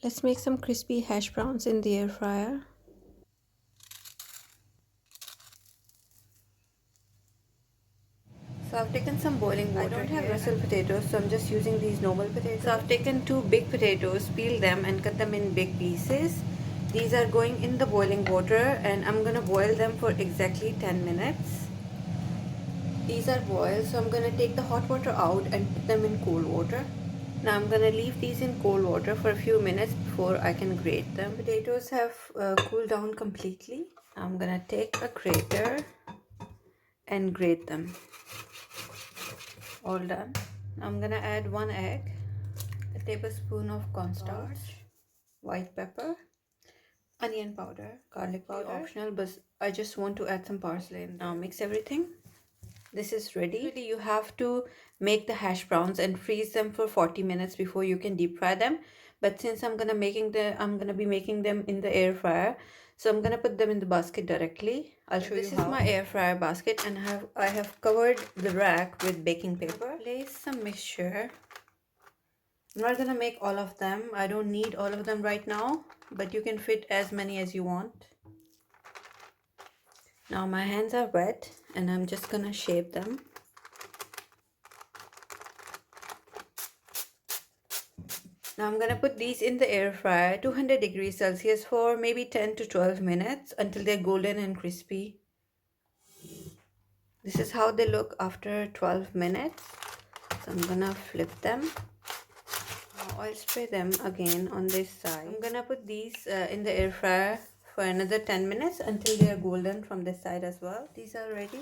Let's make some crispy hash browns in the air fryer. So I've taken some boiling water. I don't have Russell potatoes, so I'm just using these normal potatoes. So I've taken 2 big potatoes, peeled them and cut them in big pieces. These are going in the boiling water and I'm gonna boil them for exactly 10 minutes. These are boiled, so I'm gonna take the hot water out and put them in cold water. Now I'm gonna leave these in cold water for a few minutes before I can grate them. Potatoes have cooled down completely. I'm gonna take a grater and grate them. All done. I'm gonna add 1 egg, a tablespoon of cornstarch, white pepper, onion powder, garlic powder, optional, but I just want to add some parsley in. Now mix everything. This is ready. Usually you have to make the hash browns and freeze them for 40 minutes before you can deep fry them. But since I'm gonna be making them in the air fryer, so I'm gonna put them in the basket directly. I'll show you how. This is my air fryer basket, and I have covered the rack with baking paper. Place some mixture. I'm not gonna make all of them. I don't need all of them right now, but you can fit as many as you want. Now my hands are wet and I'm just gonna shape them. Now I'm gonna put these in the air fryer, 200 degrees Celsius for maybe 10 to 12 minutes until they're golden and crispy. This is how they look after 12 minutes. So I'm gonna flip them. Now I'll spray them again on this side. I'm gonna put these in the air fryer for another 10 minutes until they are golden from this side as well. These are ready.